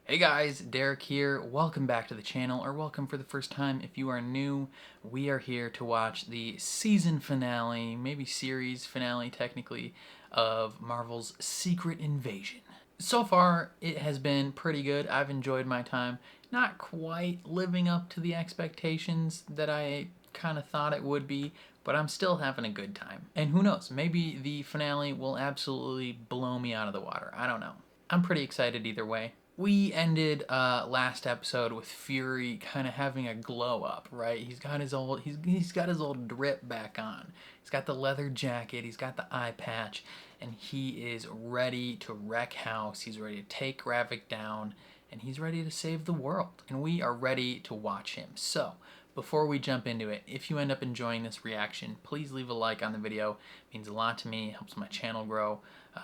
Hey guys, Derek here. Welcome back to the channel, or welcome for the first time if you are new. We are here to watch the season finale, maybe series finale technically, of Marvel's Secret Invasion. So far, it has been pretty good. I've enjoyed my time. Not quite living up to the expectations that I kind of thought it would be, but I'm still having a good time. And who knows, maybe the finale will absolutely blow me out of the water. I don't know. I'm pretty excited either way. We ended last episode with Fury kind of having a glow up, right? He's got his old drip back on. He's got the leather jacket, he's got the eye patch, and he is ready to wreck house. He's ready to take Gravik down, and he's ready to save the world. And we are ready to watch him. So, before we jump into it, if you end up enjoying this reaction, please leave a like on the video. It means a lot to me, helps my channel grow.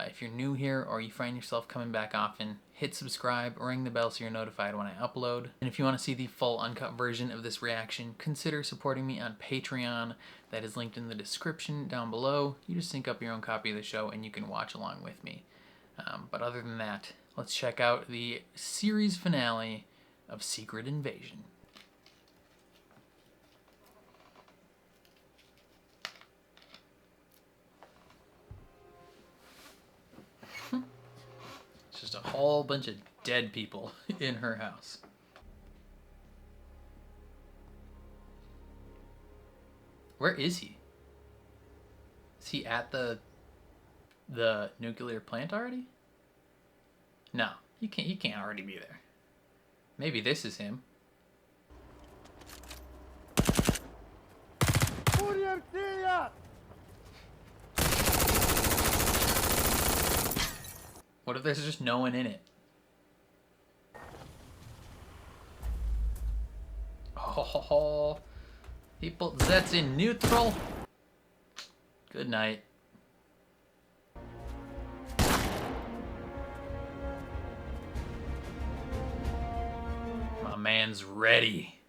If you're new here or you find yourself coming back often, hit subscribe, ring the bell so you're notified when I upload. And if you want to see the full uncut version of this reaction, consider supporting me on Patreon. That is linked in the description down below. You just sync up your own copy of the show and you can watch along with me. But other than that, let's check out the series finale of Secret Invasion. Just a whole bunch of dead people in her house. Where is he? Is he at the nuclear plant already? No, he can't already be there. Maybe this is him. What if there's just no one in it? Oh, he put Zets in neutral. Good night. My man's ready.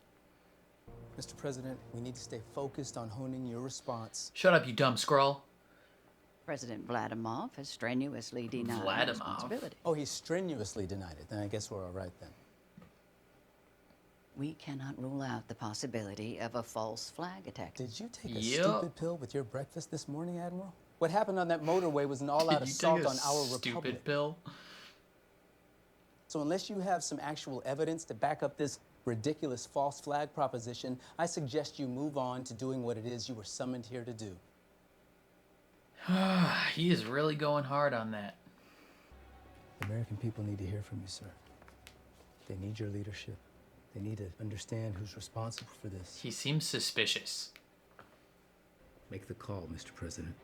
Mr. President, we need to stay focused on honing your response. Shut up, you dumb Skrull. President Vladimir has strenuously denied responsibility. Oh, he strenuously denied it. Then I guess we're all right then. We cannot rule out the possibility of a false flag attack. Did you take a stupid pill with your breakfast this morning, Admiral? What happened on that motorway was an all-out assault on our republic. Stupid pill? So unless you have some actual evidence to back up this ridiculous false flag proposition, I suggest you move on to doing what it is you were summoned here to do. He is really going hard on that. The American people need to hear from you, sir. They need your leadership. They need to understand who's responsible for this. He seems suspicious. Make the call, Mr. President.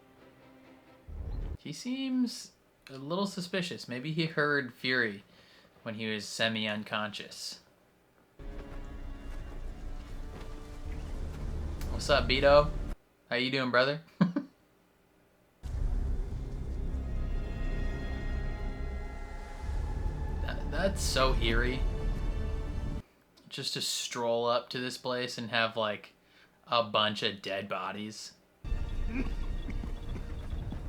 He seems a little suspicious. Maybe he heard Fury when he was semi-unconscious. What's up, Beto? How you doing, brother? That's so eerie. Just to stroll up to this place and have like a bunch of dead bodies.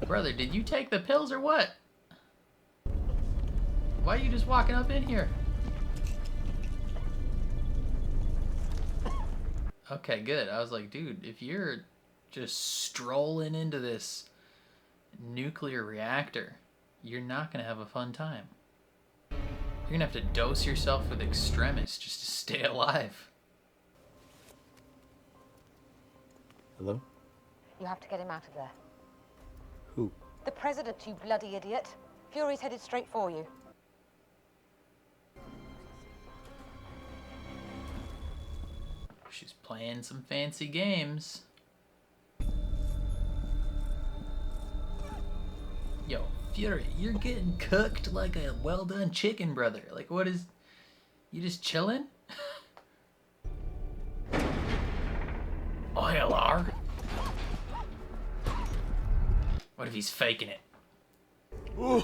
Brother, did you take the pills or what? Why are you just walking up in here? Okay, good. I was like, dude, if you're just strolling into this nuclear reactor, you're not gonna have a fun time. You're gonna have to dose yourself with extremis just to stay alive. Hello? You have to get him out of there. Who? The president, you bloody idiot. Fury's headed straight for you. She's playing some fancy games. Yo, Fury, you're getting cooked like a well-done chicken, brother. Like, what is... You just chilling? Oh, hell, are. What if he's faking it? All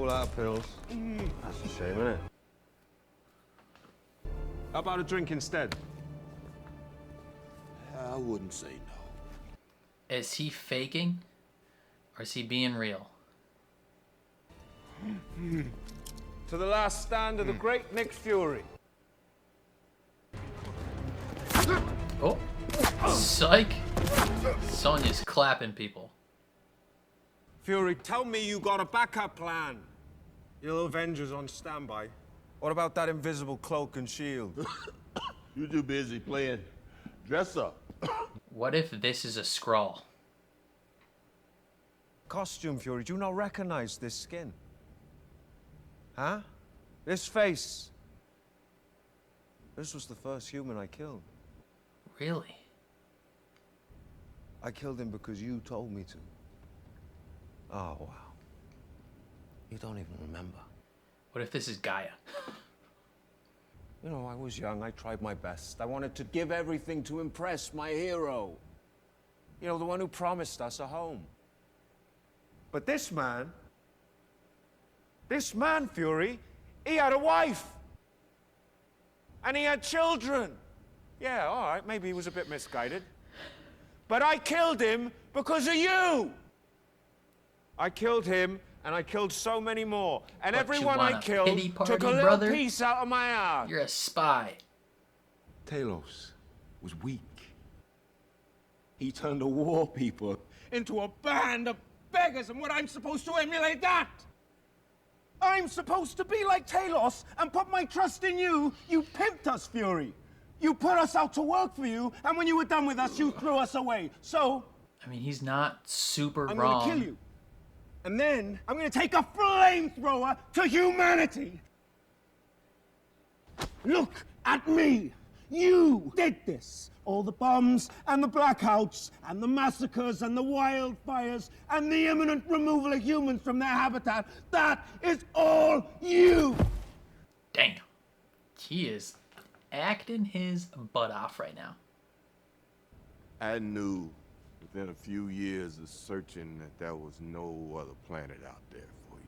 out pills. That's a shame, isn't it? How about a drink instead? I wouldn't say no. Is he faking? Or is he being real? To the last stand of the great Nick Fury. Oh, psych! Sonya's clapping people. Fury, tell me you got a backup plan. Your Avengers on standby. What about that invisible cloak and shield? You too busy playing dress up. What if this is a Skrull? Costume, Fury, do you not recognize this skin? Huh? This face. This was the first human I killed. Really? I killed him because you told me to. Oh, wow. You don't even remember. What if this is Gaia? You know, I was young, I tried my best. I wanted to give everything to impress my hero. You know, the one who promised us a home. But this man, Fury, he had a wife. And he had children. Yeah, all right, maybe he was a bit misguided. But I killed him because of you. I killed him, and I killed so many more. And What, everyone you want I a killed pity party, took a little brother? piece out of my ass. You're a spy. Talos was weak. He turned the war people into a band of beggars, and what I'm supposed to emulate that? I'm supposed to be like Talos and put my trust in you. You pimped us, Fury. You put us out to work for you, and when you were done with us, you threw us away. So, I mean, he's not super I'm wrong. gonna kill you. And then, I'm gonna take a flamethrower to humanity. Look at me. You did this. All the bombs and the blackouts and the massacres and the wildfires and the imminent removal of humans from their habitat. That is all you. Damn. He is acting his butt off right now. I knew within a few years of searching that there was no other planet out there for you.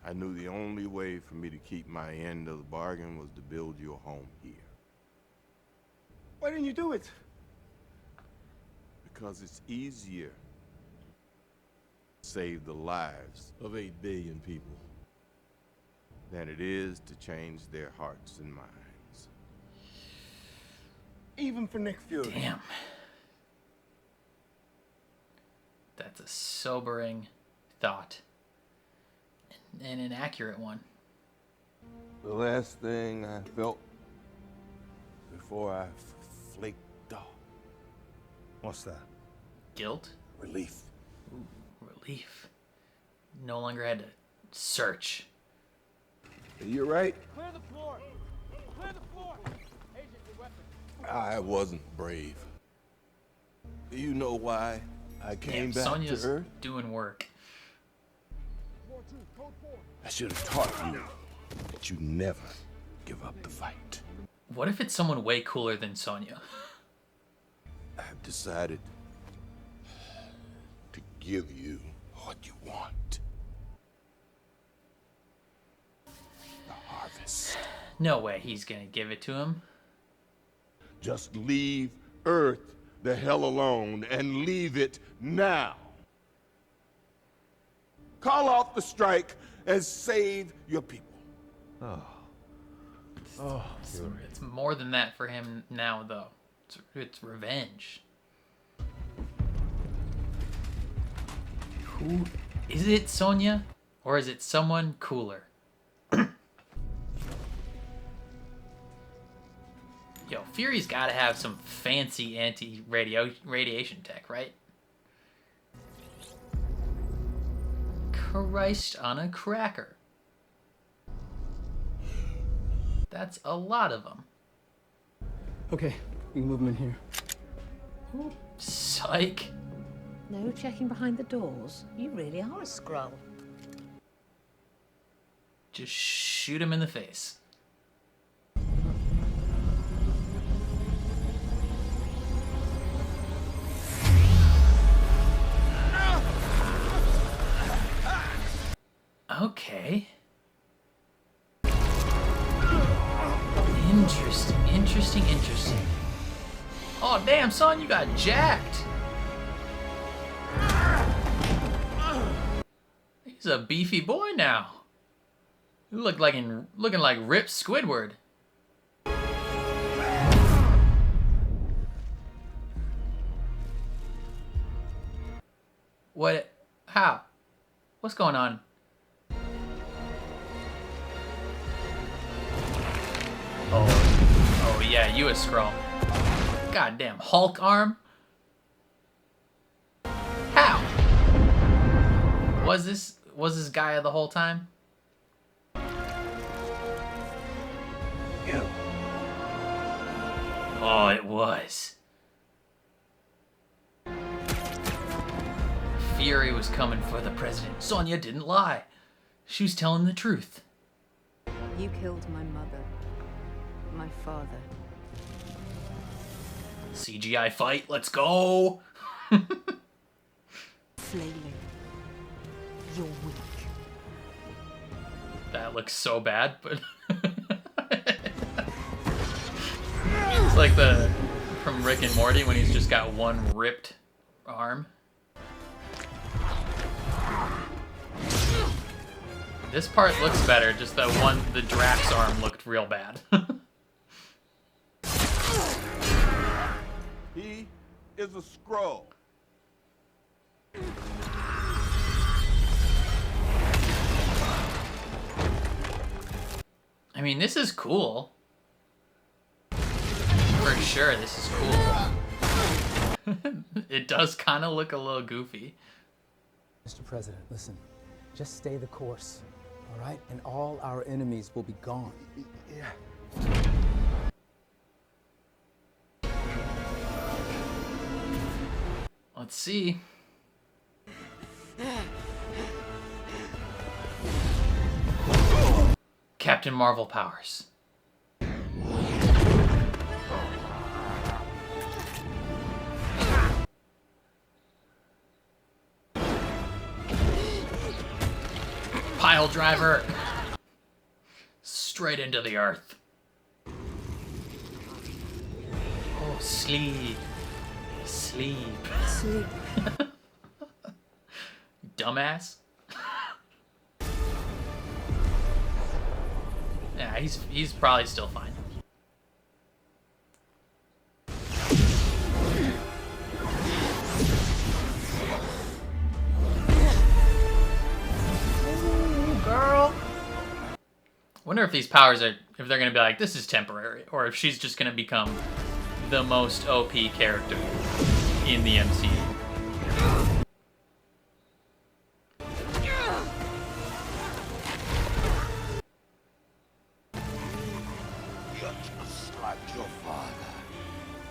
I knew the only way for me to keep my end of the bargain was to build you a home here. Why didn't you do it? Because it's easier to save the lives of 8 billion people than it is to change their hearts and minds. Even for Nick Fury. Damn. That's a sobering thought. And an accurate one. The last thing I felt before I flaked off. What's that? Guilt? Relief. Ooh, relief. No longer had to search. You're right. Clear the floor. Clear the floor. Agent, your weapon. I wasn't brave. Do you know why I came Damn, back Sonya's to Earth? doing work. I should have taught you that you never give up the fight. What if it's someone way cooler than Sonya? I've decided to give you what you want. The harvest. No way he's gonna give it to him. Just leave Earth the hell alone and leave it now. Call off the strike and save your people. It's more than that for him now, though. It's revenge. Who is it, Sonya, or is it someone cooler? Yo, Fury's got to have some fancy anti-radiation tech, right? Christ on a cracker. That's a lot of them. Okay, you can move them in here. Psych. No checking behind the doors. You really are a Skrull. Just shoot him in the face. Okay. Interesting. Oh, damn, son, you got jacked. He's a beefy boy now. You look like looking like Rip Squidward. What? How? What's going on? Oh yeah, you a Skrull. Goddamn Hulk arm. How? Was this Gaia the whole time? You. Oh, it was. Fury was coming for the president. Sonya didn't lie. She was telling the truth. You killed my mother, my father. CGI fight, let's go! Flailing. You're weak. That looks so bad, but... It's like from Rick and Morty when he's just got one ripped arm. This part looks better, just the Drax arm looked real bad. He is a Skrull. I mean, this is cool. For sure, this is cool. It does kind of look a little goofy. Mr. President, listen. Just stay the course, all right? And all our enemies will be gone. Yeah. Let's see. Captain Marvel powers. Pile driver. Straight into the earth. Oh, sleep. Sleep. Sleep. Dumbass. Yeah, he's probably still fine. Ooh, girl. Wonder if these powers are, if they're gonna be like, this is temporary, or if she's just gonna become the most OP character in the MCU. You're just like your father.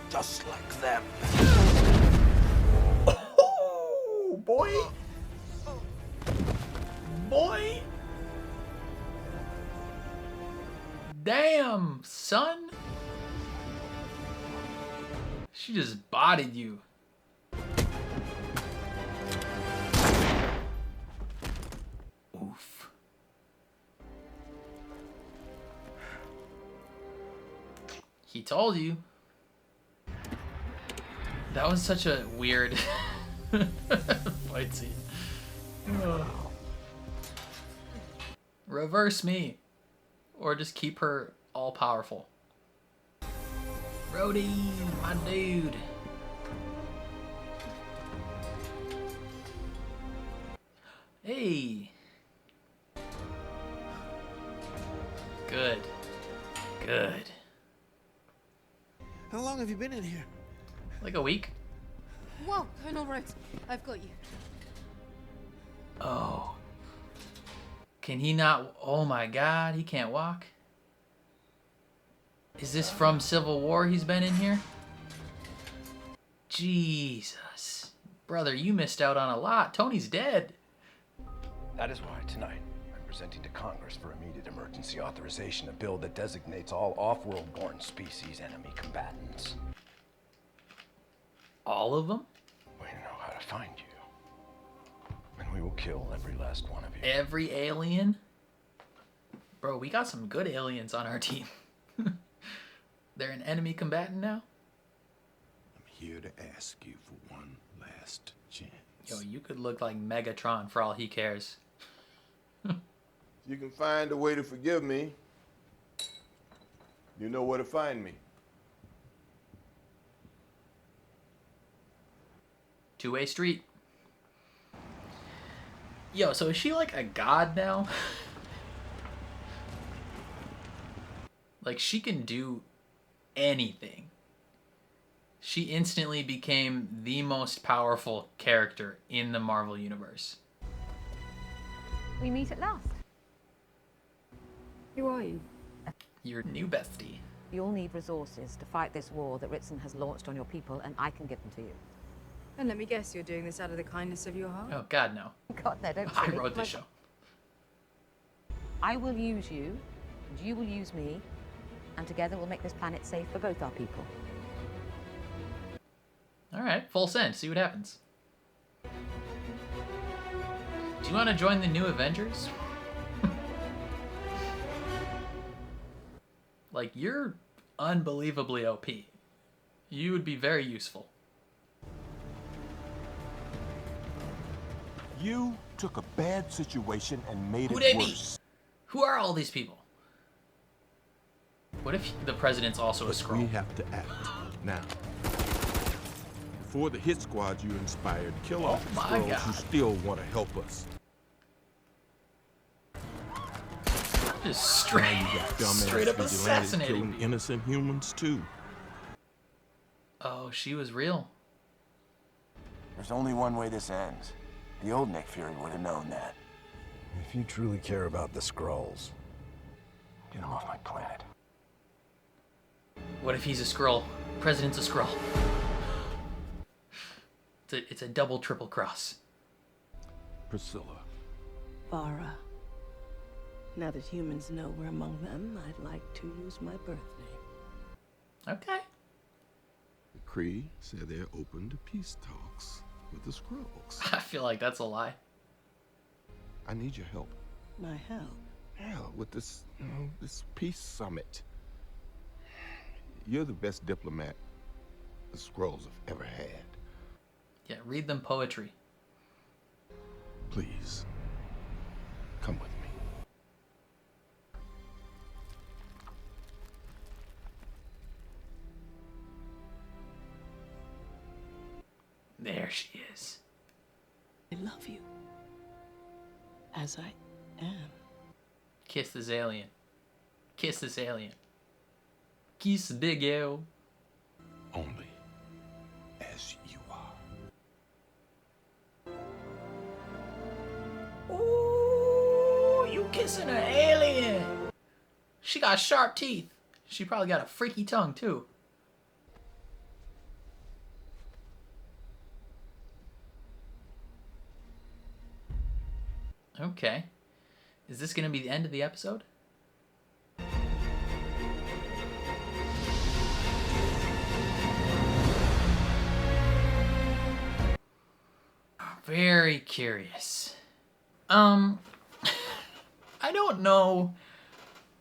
Just like them. Oh, boy. Boy. Damn, son. She just bodied you. Oof. He told you. That was such a weird fight scene. Ugh. Reverse me. Or just keep her all powerful. Rhodey, my dude. Hey. Good. Good. How long have you been in here? Like a week? Whoa, Colonel Rhodes, I've got you. Oh. Can he not? Oh my God, he can't walk? Is this from Civil War he's been in here? Jesus. Brother, you missed out on a lot. Tony's dead. That is why tonight I'm presenting to Congress for immediate emergency authorization a bill that designates all off-world born species enemy combatants. All of them? We know how to find you. And we will kill every last one of you. Every alien? Bro, we got some good aliens on our team. They're an enemy combatant now? I'm here to ask you for one last chance. Yo, you could look like Megatron for all he cares. If you can find a way to forgive me, you know where to find me. Two-way street. Yo, so is she like a god now? Like, she can do anything. She instantly became the most powerful character in the Marvel Universe. We meet at last. Who are you? Your new bestie. You'll need resources to fight this war that Ritson has launched on your people, and I can give them to you. And let me guess, you're doing this out of the kindness of your heart? Oh, God, no. God, no, don't I silly. wrote this show. I will use you, and you will use me, and together we'll make this planet safe for both our people. All right, full send. See what happens. Do you want to join the new Avengers? Like, you're unbelievably OP. You would be very useful. You took a bad situation and made Who it they be? worse. Who are all these people? What if the president's also a But Skrull? we have to act now. Before the hit squad you inspired kill off the my Skrulls God. who still want to help us. Just straight, straight up vigilantes assassinating killing people. innocent humans too. Oh, she was real. There's only one way this ends. The old Nick Fury would have known that. If you truly care about the Skrulls, Get him off my planet. What if he's a Skrull? President's a Skrull. It's a double, triple cross. Priscilla. Farah. Now that humans know we're among them, I'd like to use my birth name. Okay. The Kree said they're open to peace talks with the Skrulls. I feel like that's a lie. I need your help. My help? Hell, with this, this peace summit. You're the best diplomat the Skrulls have ever had. Yeah, read them poetry. Please, come with me. There she is. I love you. As I am. Kiss this alien. Kiss this alien. Kiss the big L. Only as you are. Ooh, you kissing an alien. She got sharp teeth. She probably got a freaky tongue too. Okay. Is this going to be the end of the episode? Very curious. I don't know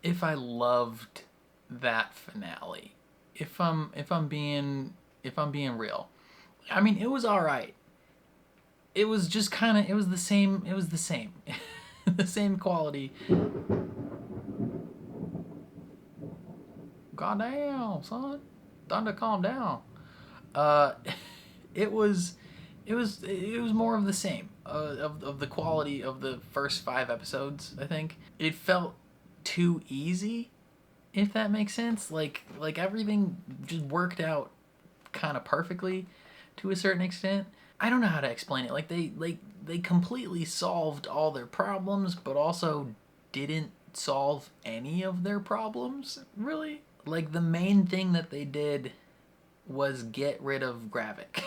if I loved that finale. If I'm being real. I mean, it was all right. It was just kind of, it was the same. The same quality. Goddamn, son. Thunder, calm down. It was more of the same of the quality of the first 5 episodes, I think. It felt too easy, if that makes sense. Like everything just worked out kind of perfectly to a certain extent. I don't know how to explain it. Like they completely solved all their problems, but also didn't solve any of their problems, really. Like the main thing that they did was get rid of Gravik.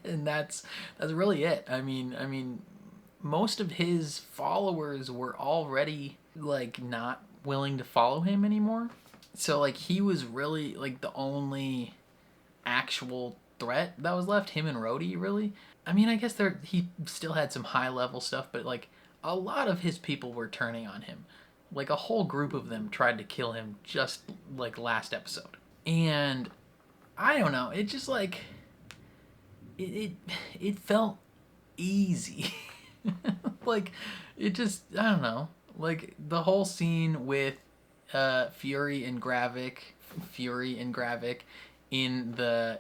And that's really it. I mean most of his followers were already like not willing to follow him anymore. So like he was really like the only actual threat that was left, him and Rhodey, really. I mean, I guess he still had some high level stuff, but like a lot of his people were turning on him. Like a whole group of them tried to kill him just like last episode. And I don't know, it just like it felt easy. Like it just, I don't know. Like, the whole scene with Fury and Gravik in the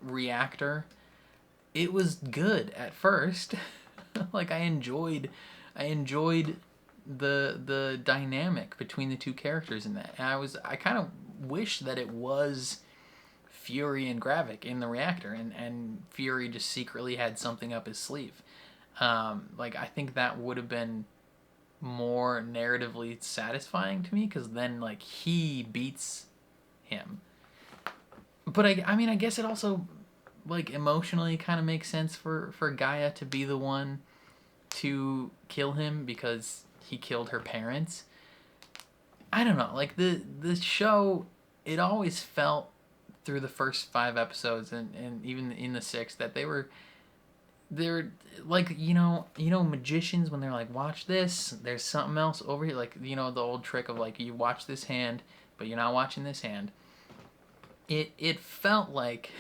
reactor, it was good at first. Like, I enjoyed the dynamic between the two characters in that. And I kind of wish that it was Fury and Gravik in the reactor, and Fury just secretly had something up his sleeve. Like, I think that would have been more narratively satisfying to me, because then, like, he beats him. But I mean, I guess it also, like, emotionally kind of makes sense for Gaia to be the one to kill him, because he killed her parents. I don't know, like, the show, it always felt through the first 5 episodes and even in the 6th that they're like, you know magicians, when they're like, watch this, there's something else over here, like, you know, the old trick of, like, you watch this hand but you're not watching this hand. It felt like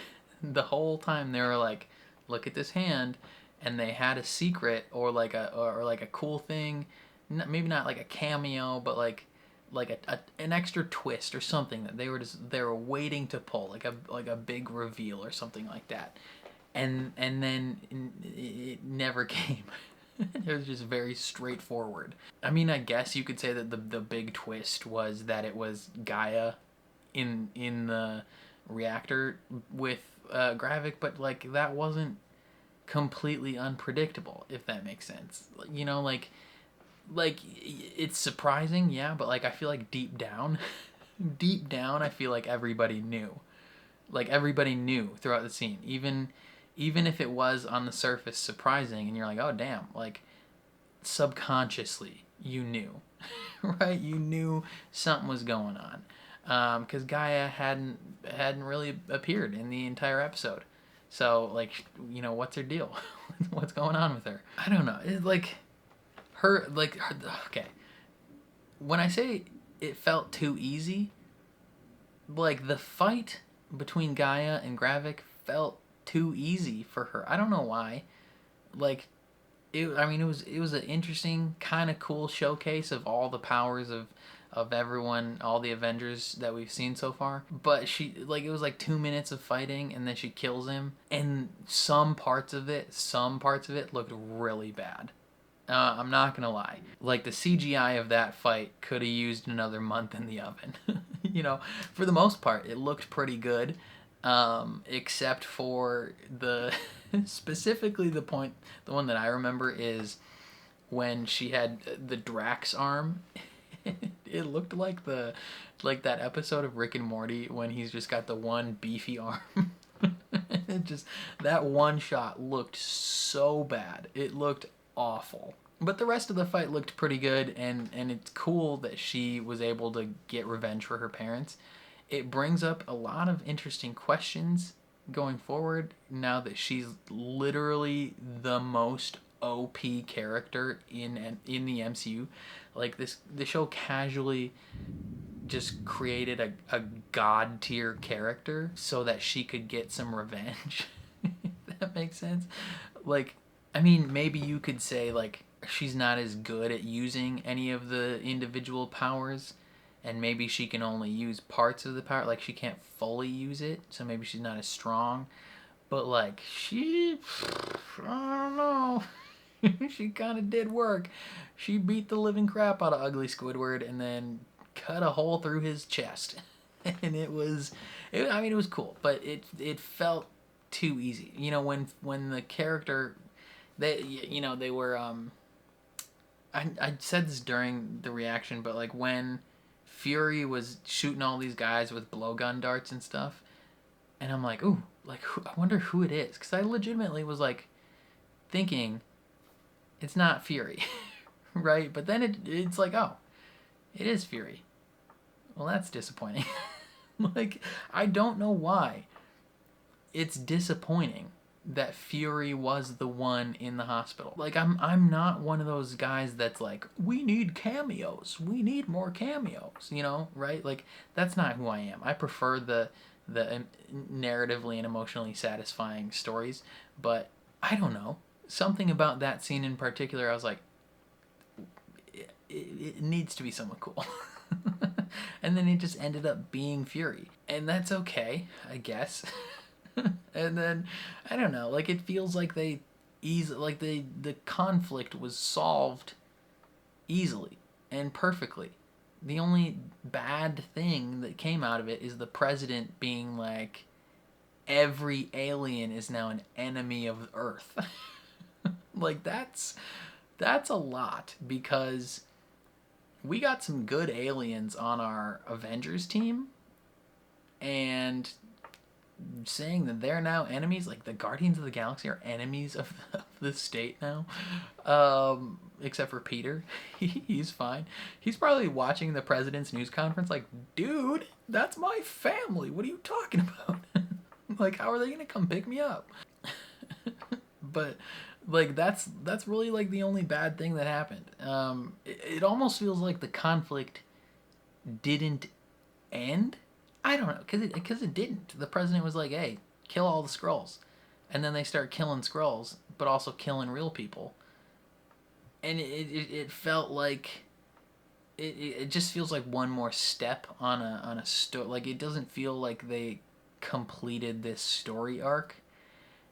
the whole time they were like, look at this hand, and they had a secret or like a cool thing, maybe not like a cameo, but like an extra twist or something that they were waiting to pull, like a big reveal or something like that, and then it never came. It was just very straightforward. I mean, I guess you could say that the big twist was that it was Gaia in the reactor with Gravik, but like, that wasn't completely unpredictable, if that makes sense. You know, like it's surprising, yeah, but like, I feel like deep down I feel like everybody knew throughout the scene, even if it was on the surface surprising and you're like, oh damn, like, subconsciously you knew. Right, you knew something was going on, because Gaia hadn't really appeared in the entire episode. So, like, you know, what's her deal? What's going on with her? I don't know. It's like her, okay. When I say it felt too easy, like, the fight between Gaia and Gravik felt too easy for her. I don't know why. Like, I mean, it was an interesting, kind of cool showcase of all the powers of everyone, all the Avengers that we've seen so far. But it was like 2 minutes of fighting, and then she kills him, and some parts of it looked really bad. I'm not gonna lie. Like, the CGI of that fight could have used another month in the oven. You know, for the most part, it looked pretty good, except for specifically the one that I remember is when she had the Drax arm. It looked like that episode of Rick and Morty when he's just got the one beefy arm. That one shot looked so bad. It looked awful. But the rest of the fight looked pretty good, and it's cool that she was able to get revenge for her parents. It brings up a lot of interesting questions going forward, now that she's literally the most OP character in the MCU. Like, the show casually just created a god tier character so that she could get some revenge. If that makes sense. Like, I mean, maybe you could say, like, she's not as good at using any of the individual powers, and maybe she can only use parts of the power, like, she can't fully use it, so maybe she's not as strong. But, like, I don't know. She kind of did work. She beat the living crap out of Ugly Squidward and then cut a hole through his chest. And it was cool, but it felt too easy. You know, when the character, they were, I said this during the reaction, but, like, when Fury was shooting all these guys with blowgun darts and stuff, and I'm like, ooh, like, I wonder who it is, because I legitimately was, like, thinking it's not Fury. Right? But then it's like, oh, it is Fury. Well, that's disappointing. Like, I don't know why it's disappointing that Fury was the one in the hospital. Like, I'm not one of those guys that's like, we need cameos. We need more cameos, you know, right? Like, that's not who I am. I prefer the narratively and emotionally satisfying stories, but I don't know. something about that scene in particular, I was like, it needs to be someone cool. And then it just ended up being Fury. And that's okay, I guess. And then, I don't know, like, it feels like the conflict was solved easily and perfectly. The only bad thing that came out of it is the president being like, every alien is now an enemy of Earth. Like, that's a lot, because we got some good aliens on our Avengers team, and saying that they're now enemies, like the Guardians of the Galaxy are enemies of the state now, except for Peter. He's fine. He's probably watching the president's news conference like, dude, that's my family, what are you talking about? Like, how are they gonna come pick me up? But like, that's really like the only bad thing that happened. It almost feels like the conflict didn't end. I don't know, because it didn't. The president was like, hey, kill all the Skrulls. And then they start killing Skrulls, but also killing real people. And it felt like, it just feels like one more step on a story. Like, it doesn't feel like they completed this story arc,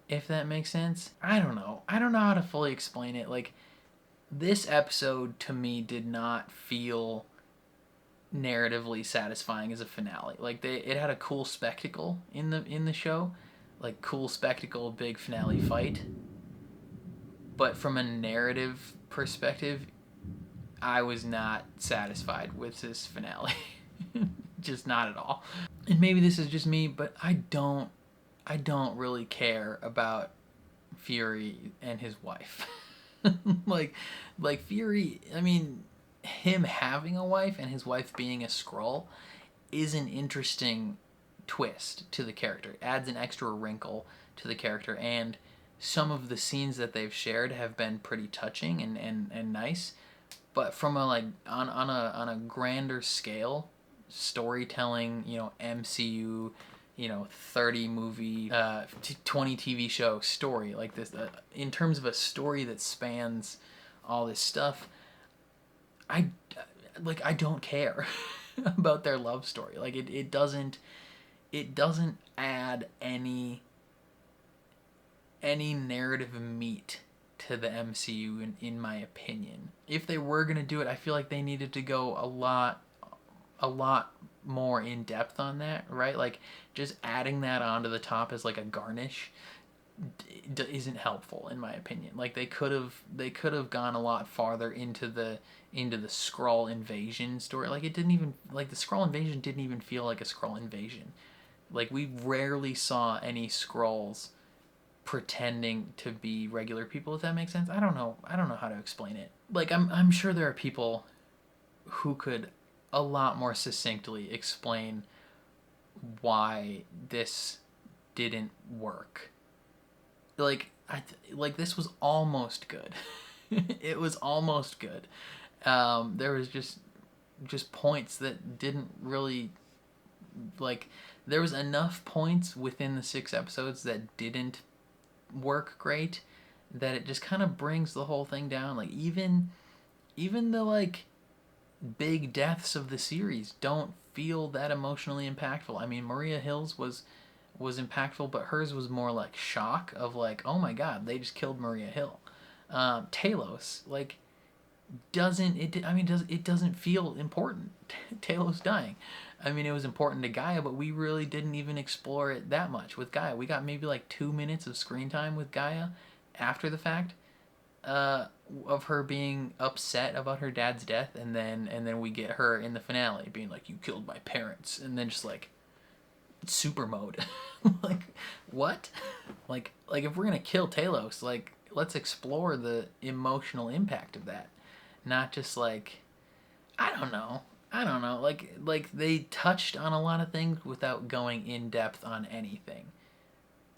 if that makes sense. I don't know how to fully explain it. Like, this episode to me did not feel narratively satisfying as a finale. Like, it had a cool spectacle in the show, like, cool spectacle, big finale fight, but from a narrative perspective, I was not satisfied with this finale. Just not at all. And maybe this is just me, but I don't really care about Fury and his wife. like Fury, I mean, him having a wife and his wife being a Skrull is an interesting twist to the character. It adds an extra wrinkle to the character, and some of the scenes that they've shared have been pretty touching and nice. But from a, like, on a grander scale, storytelling, MCU, 30 movie, 20 TV show story like this, in terms of a story that spans all this stuff, I don't care about their love story. Like, it doesn't add any narrative meat to the MCU in my opinion. If they were gonna do it, I feel like they needed to go a lot more in depth on that, right? Like, just adding that onto the top as like a garnish isn't helpful in my opinion. Like, they could have gone a lot farther into the Skrull invasion story. Like, it didn't even, like, the Skrull invasion didn't even feel like a Skrull invasion. Like, we rarely saw any Skrulls pretending to be regular people, if that makes sense. I don't know how to explain it. Like, I'm sure there are people who could a lot more succinctly explain why this didn't work. Like, this was almost good. It was almost good. There was just points that didn't really, like, there was enough points within the 6 episodes that didn't work great that it just kind of brings the whole thing down. Like, even the, like, big deaths of the series don't feel that emotionally impactful. I mean, Maria Hill's was impactful, but hers was more like shock of, like, oh my god, they just killed Maria Hill. Talos, like, it doesn't feel important. Talos dying. I mean, it was important to Gaia, but we really didn't even explore it that much with Gaia. We got maybe like 2 minutes of screen time with Gaia after the fact, of her being upset about her dad's death, and then we get her in the finale being like, you killed my parents, and then just like super mode. Like, what? Like if we're gonna kill Talos, like, let's explore the emotional impact of that, not just like, I don't know. Like they touched on a lot of things without going in depth on anything.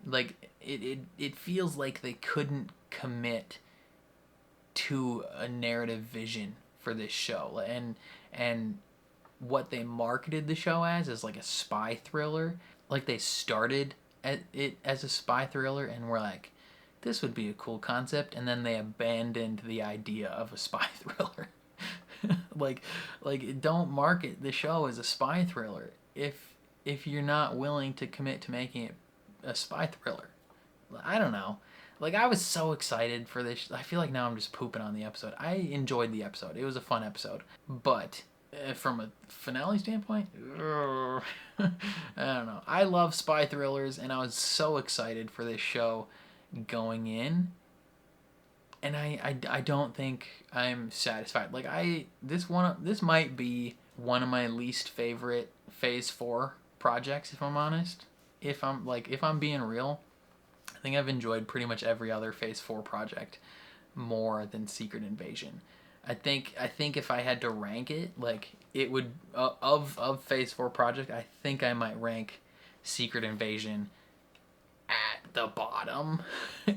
Like, it feels like they couldn't commit to a narrative vision for this show, and what they marketed the show as is like a spy thriller. Like, they started it as a spy thriller and were like, this would be a cool concept, and then they abandoned the idea of a spy thriller. like don't market the show as a spy thriller if you're not willing to commit to making it a spy thriller. I don't know. Like, I was so excited for this. I feel like now I'm just pooping on the episode. I enjoyed the episode. It was a fun episode. But from a finale standpoint, I don't know. I love spy thrillers, and I was so excited for this show going in. And I don't think I'm satisfied. Like, this might be one of my least favorite Phase 4 projects, if I'm honest. If I'm being real, I think I've enjoyed pretty much every other Phase 4 project more than Secret Invasion. I think if I had to rank it, like, it would of Phase 4 project, I think I might rank Secret Invasion at the bottom,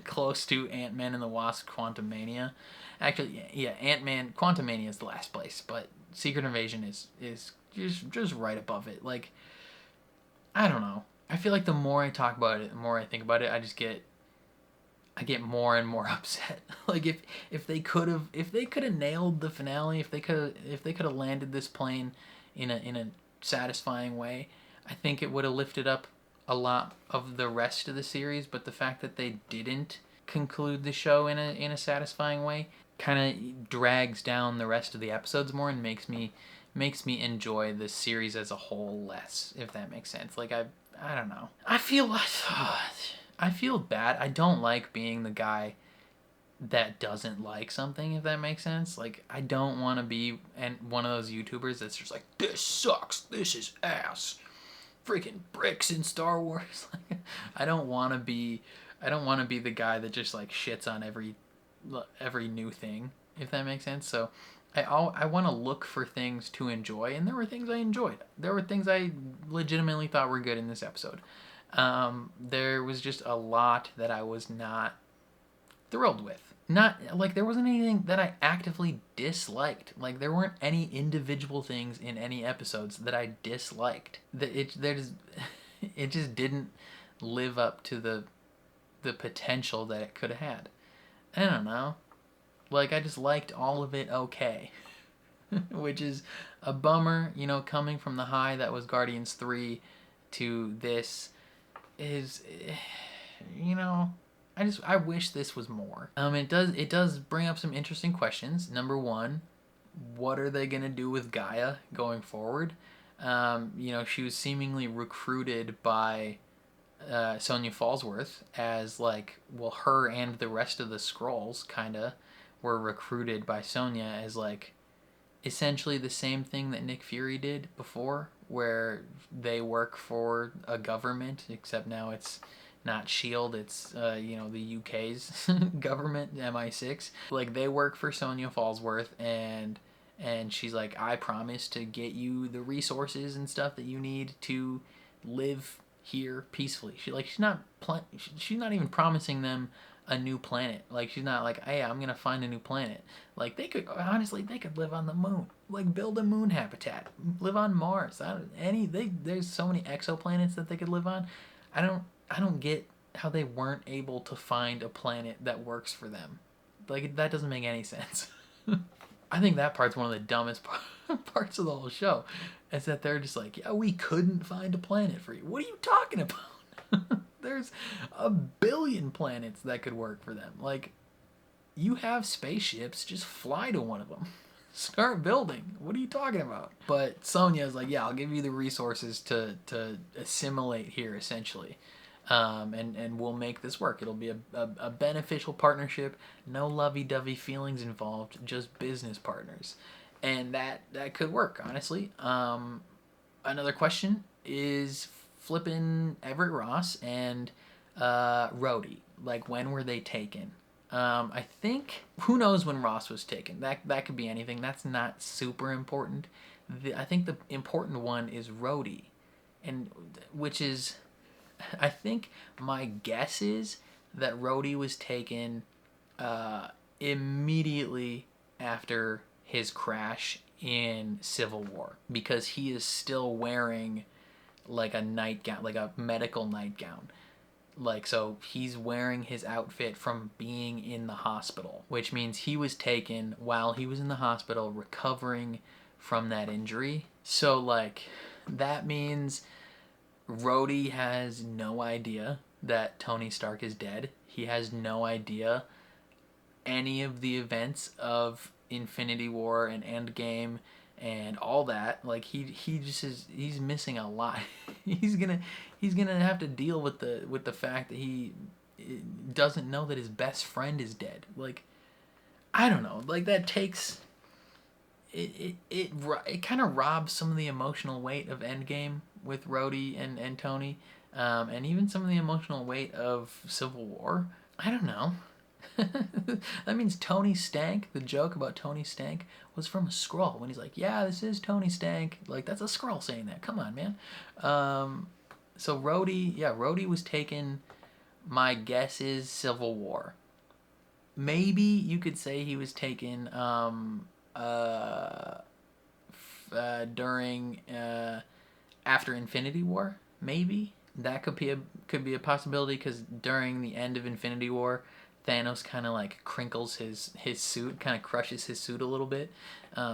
close to Ant-Man and the Wasp: Quantumania. Actually, yeah, Ant-Man Quantumania is the last place, but Secret Invasion is just right above it. Like, I don't know. I feel like the more I talk about it, the more I think about it, I get more and more upset. Like, if they could have nailed the finale, if they could have landed this plane in a satisfying way, I think it would have lifted up a lot of the rest of the series. But the fact that they didn't conclude the show in a satisfying way kind of drags down the rest of the episodes more and makes me enjoy the series as a whole less, if that makes sense. Like, I don't know. I feel bad. I don't like being the guy that doesn't like something, if that makes sense. Like, I don't want to be one of those YouTubers that's just like, this sucks, this is ass, freaking bricks in Star Wars. Like, I don't want to be the guy that just like shits on every new thing, if that makes sense. So I want to look for things to enjoy, and there were things I enjoyed. There were things I legitimately thought were good in this episode. There was just a lot that I was not thrilled with. Not, like, there wasn't anything that I actively disliked. Like, there weren't any individual things in any episodes that I disliked. It just didn't live up to the potential that it could have had. I don't know. Like, I just liked all of it okay. Which is a bummer, you know, coming from the high that was Guardians 3 to this is, you know, I wish this was more. It does bring up some interesting questions. Number one, what are they gonna do with Gaia going forward? You know, she was seemingly recruited by Sonya Fallsworth as, like, well, her and the rest of the Skrulls kinda were recruited by Sonya as, like, essentially the same thing that Nick Fury did before, where they work for a government, except now it's not S.H.I.E.L.D., it's, you know, the UK's government, MI6. Like, they work for Sonya Fallsworth, and she's like, I promise to get you the resources and stuff that you need to live here peacefully. She's not even promising them a new planet. Like, she's not like, hey, I'm gonna find a new planet. Like, they could live on the moon. Like, build a moon habitat, live on Mars. There's so many exoplanets that they could live on. I don't get how they weren't able to find a planet that works for them. Like, that doesn't make any sense. I think that part's one of the dumbest parts of the whole show, is that they're just like, yeah, we couldn't find a planet for you. What are you talking about? There's a billion planets that could work for them. Like, you have spaceships, just fly to one of them. Start building. What are you talking about? But Sonya's like, yeah, I'll give you the resources to assimilate here, essentially. And we'll make this work. It'll be a beneficial partnership. No lovey-dovey feelings involved, just business partners. And that could work, honestly. Another question is flipping Everett Ross and Rhodey. Like, when were they taken? I think, who knows when Ross was taken? That could be anything. That's not super important. I think the important one is Rhodey, and which is, I think my guess is that Rhodey was taken immediately after his crash in Civil War, because he is still wearing like a nightgown, like a medical nightgown. Like, so he's wearing his outfit from being in the hospital, which means he was taken while he was in the hospital recovering from that injury. So, like, that means Rhodey has no idea that Tony Stark is dead. He has no idea any of the events of Infinity War and Endgame and all that. Like, he just is, he's missing a lot. he's gonna have to deal with the fact that he doesn't know that his best friend is dead. Like, I don't know, like, that takes it kind of robs some of the emotional weight of Endgame with Rhodey and Tony, and even some of the emotional weight of Civil War. I don't know. That means Tony Stank, the joke about Tony Stank, was from a Skrull. When he's like, yeah, this is Tony Stank. Like, that's a Skrull saying that. Come on, man. So Rhodey was taken, my guess is Civil War. Maybe you could say he was taken during after Infinity War. Maybe that could be a possibility, because during the end of Infinity War, Thanos kind of like crinkles his suit, kind of crushes his suit a little bit.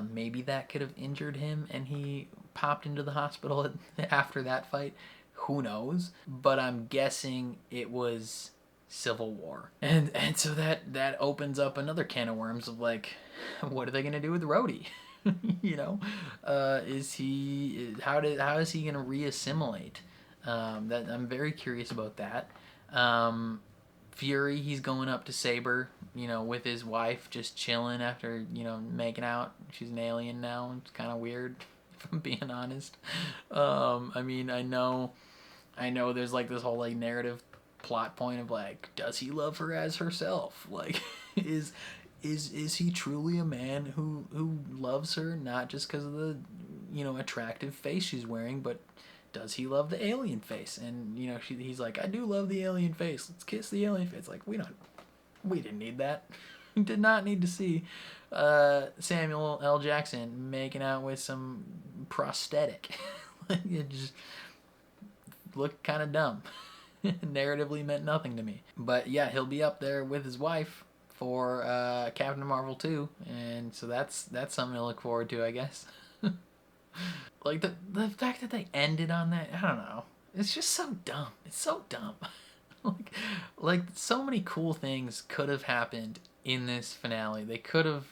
Maybe that could have injured him and he popped into the hospital after that fight. Who knows? But I'm guessing it was Civil War. And so that opens up another can of worms of, like, what are they going to do with Rhodey? You know, how is he going to reassimilate? That I'm very curious about that. Fury, he's going up to Saber, you know, with his wife, just chilling after, you know, making out. She's an alien now. It's kind of weird, if I'm being honest. I mean, I know there's, like, this whole, like, narrative plot point of, like, does he love her as herself? Like, is he truly a man who loves her, not just because of the, you know, attractive face she's wearing, but does he love the alien face? And, you know, he's like, I do love the alien face. Let's kiss the alien face. Like, we didn't need that. We did not need to see Samuel L. Jackson making out with some prosthetic. It just looked kind of dumb. Narratively meant nothing to me. But yeah, he'll be up there with his wife for Captain Marvel 2, and so that's something to look forward to, I guess. Like, the fact that they ended on that, I don't know. It's just so dumb. It's so dumb. like so many cool things could have happened in this finale. They could have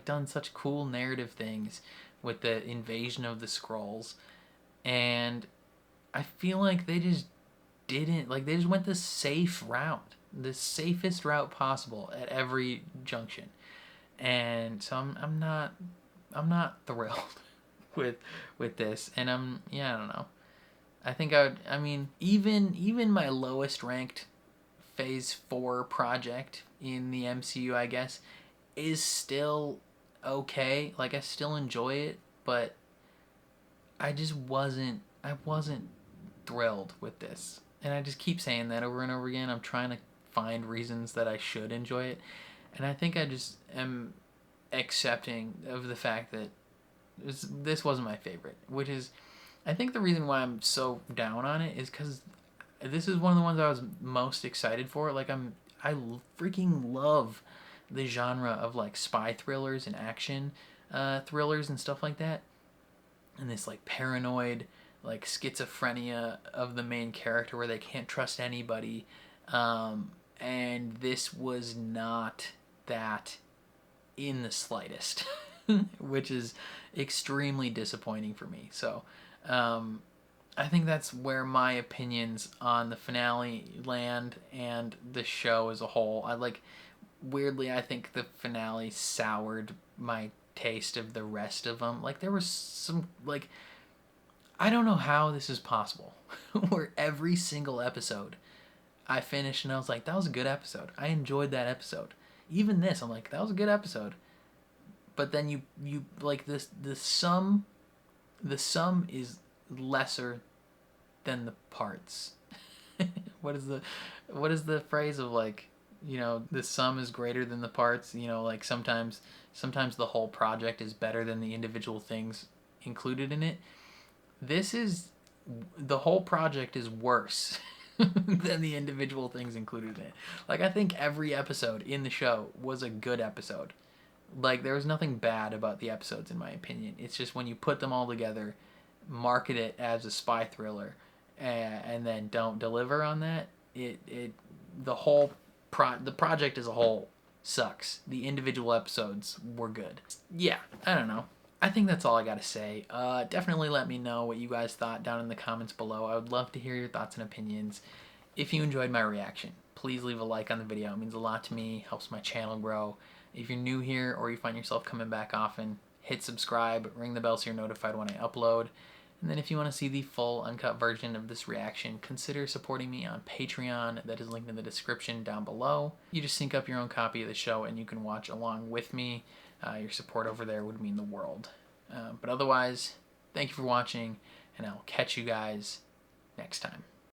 done such cool narrative things with the invasion of the Skrulls, and I feel like they just didn't. Like, they just went the safe route, the safest route possible at every junction, and so I'm not thrilled with this, and I don't know. I think I mean, even my lowest ranked Phase 4 project in the MCU, I guess, is still okay. Like, I still enjoy it, but I wasn't thrilled with this. And I just keep saying that over and over again. I'm trying to find reasons that I should enjoy it, and I think I just am accepting of the fact that this wasn't my favorite, which is, I think the reason why I'm so down on it is because this is one of the ones I was most excited for. Like, I freaking love the genre of, like, spy thrillers and action thrillers and stuff like that, and this, like, paranoid, like, schizophrenia of the main character where they can't trust anybody, and this was not that in the slightest. Which is extremely disappointing for me. So I think that's where my opinions on the finale land, and the show as a whole. Weirdly, I think the finale soured my taste of the rest of them. Like, there was some, like, I don't know how this is possible, where every single episode I finished and I was like, that was a good episode. I enjoyed that episode. Even this, I'm like, that was a good episode. But then you like, the sum is lesser than the parts. What is the phrase of, like, you know, the sum is greater than the parts? You know, like, sometimes the whole project is better than the individual things included in it. The whole project is worse than the individual things included in it. Like, I think every episode in the show was a good episode. Like, there was nothing bad about the episodes, in my opinion. It's just when you put them all together, market it as a spy thriller, and then don't deliver on that, the project as a whole sucks. The individual episodes were good. Yeah, I don't know. I think that's all I gotta say. Definitely let me know what you guys thought down in the comments below. I would love to hear your thoughts and opinions. If you enjoyed my reaction, please leave a like on the video. It means a lot to me, helps my channel grow. If you're new here or you find yourself coming back often, hit subscribe, ring the bell so you're notified when I upload. And then if you want to see the full uncut version of this reaction, consider supporting me on Patreon. That is linked in the description down below. You just sync up your own copy of the show and you can watch along with me. Your support over there would mean the world. But otherwise, thank you for watching, and I'll catch you guys next time.